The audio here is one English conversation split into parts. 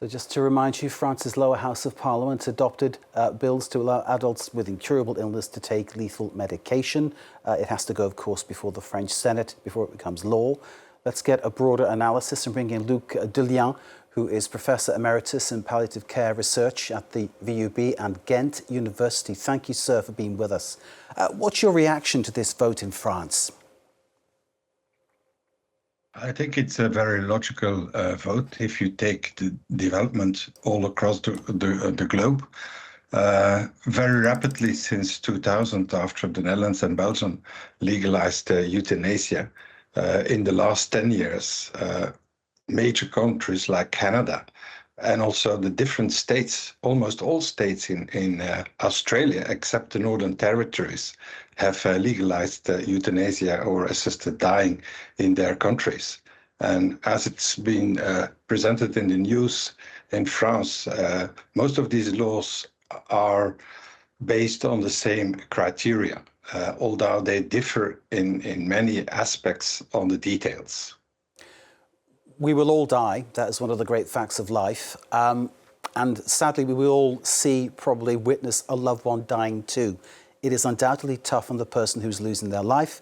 So just to remind you, France's lower house of parliament adopted bills to allow adults with incurable illness to take lethal medication. It has to go, of course, before the French Senate before it becomes law. Let's get a broader analysis and bring in Luc Deliens, who is Professor Emeritus in Palliative Care Research at the VUB and Ghent University. Thank you, sir, for being with us. What's your reaction to this vote in France? I think it's a very logical vote if you take the development all across the globe. Very rapidly since 2000, after the Netherlands and Belgium legalized euthanasia, in the last 10 years, major countries like Canada and also the different states, almost all states in Australia, except the Northern Territories, have legalized euthanasia or assisted dying in their countries. And as it's been presented in the news in France, most of these laws are based on the same criteria, although they differ in many aspects on the details. We will all die. That is one of the great facts of life. And sadly, we will all see, probably witness a loved one dying too. It is undoubtedly tough on the person who's losing their life.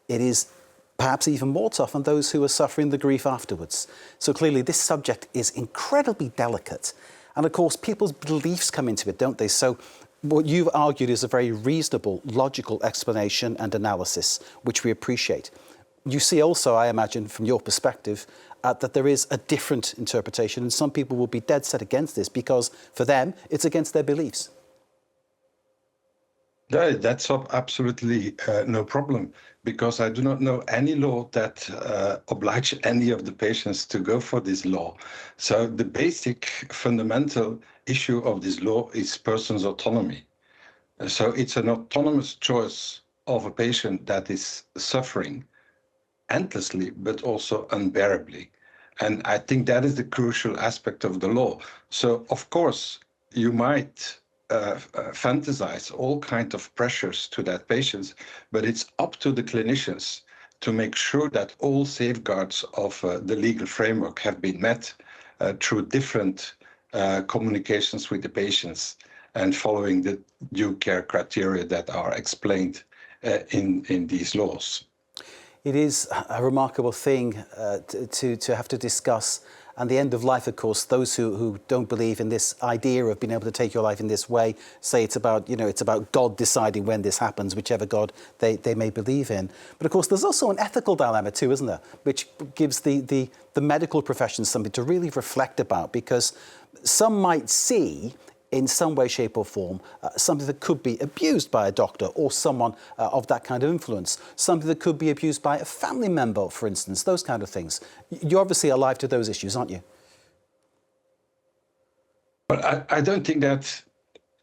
It is perhaps even more tough on those who are suffering the grief afterwards. So clearly, this subject is incredibly delicate. And of course, people's beliefs come into it, don't they? So what you've argued is a very reasonable, logical explanation and analysis, which we appreciate. You see also, I imagine, from your perspective, that there is a different interpretation, and some people will be dead set against this because, for them, it's against their beliefs. That's absolutely no problem, because I do not know any law that oblige any of the patients to go for this law. So the basic fundamental issue of this law is person's autonomy. So it's an autonomous choice of a patient that is suffering endlessly, but also unbearably. And I think that is the crucial aspect of the law. So, of course, you might fantasize all kinds of pressures to that patient, but it's up to the clinicians to make sure that all safeguards of the legal framework have been met through different communications with the patients and following the due care criteria that are explained in these laws. It is a remarkable thing to have to discuss. And the end of life, of course, those who don't believe in this idea of being able to take your life in this way say it's about, it's about God deciding when this happens, whichever God they may believe in. But of course, there's also an ethical dilemma too, isn't there? Which gives the medical profession something to really reflect about, because some might see in some way, shape or form, something that could be abused by a doctor or someone of that kind of influence, something that could be abused by a family member, for instance, those kind of things. You're obviously alive to those issues, aren't you? But I don't think that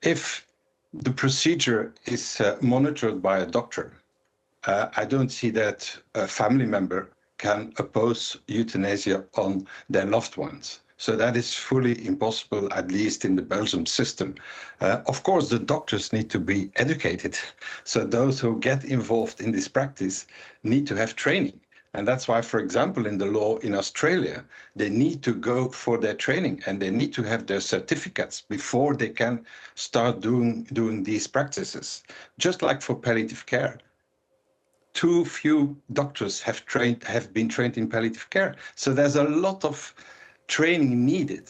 if the procedure is monitored by a doctor, I don't see that a family member can oppose euthanasia on their loved ones. So that is fully impossible, at least in the Belgium system. Of course, the doctors need to be educated. So those who get involved in this practice need to have training. And that's why, for example, in the law in Australia, they need to go for their training and they need to have their certificates before they can start doing these practices. Just like for palliative care. Too few doctors have been trained in palliative care. So there's a lot of training needed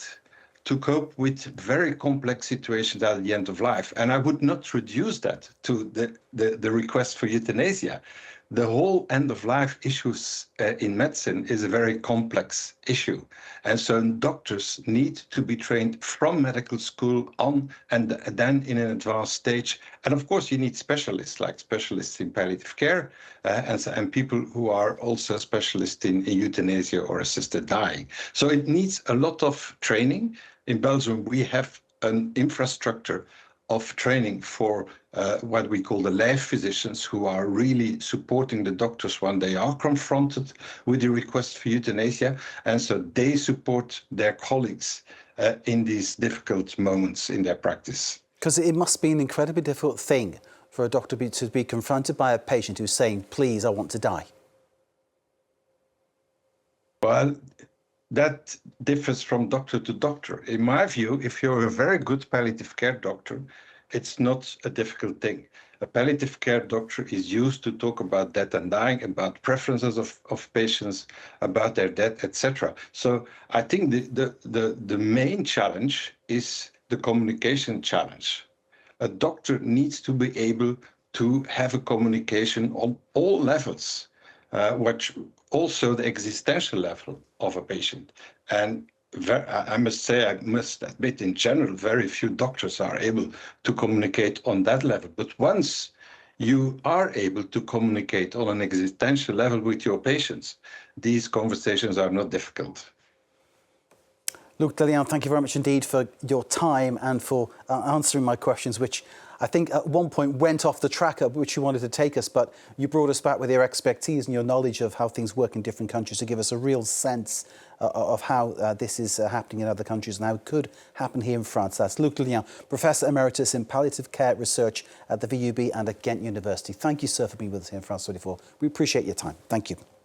to cope with very complex situations at the end of life. And I would not reduce that to the request for euthanasia. The whole end-of-life issues in medicine is a very complex issue. And so doctors need to be trained from medical school on and then in an advanced stage. And of course, you need specialists, like specialists in palliative care and people who are also specialists in euthanasia or assisted dying. So it needs a lot of training. In Belgium, we have an infrastructure of training for what we call the lijf physicians, who are really supporting the doctors when they are confronted with the request for euthanasia. And so they support their colleagues in these difficult moments in their practice. Because it must be an incredibly difficult thing for a doctor to be confronted by a patient who's saying, please, I want to die. Well, that differs from doctor to doctor. In my view, if you're a very good palliative care doctor, it's not a difficult thing. A palliative care doctor is used to talk about death and dying, about preferences of patients, about their death, etc. So I think the main challenge is the communication challenge. A doctor needs to be able to have a communication on all levels, which also the existential level of a patient. And I must say, I must admit, in general, very few doctors are able to communicate on that level. But once you are able to communicate on an existential level with your patients, these conversations are not difficult. Luc Deliens, thank you very much indeed for your time and for answering my questions, which I think at one point went off the track at which you wanted to take us, but you brought us back with your expertise and your knowledge of how things work in different countries to give us a real sense of how this is happening in other countries and how it could happen here in France. That's Luc Deliens, Professor Emeritus in Palliative Care Research at the VUB and at Ghent University. Thank you, sir, for being with us here in France 24. We appreciate your time. Thank you.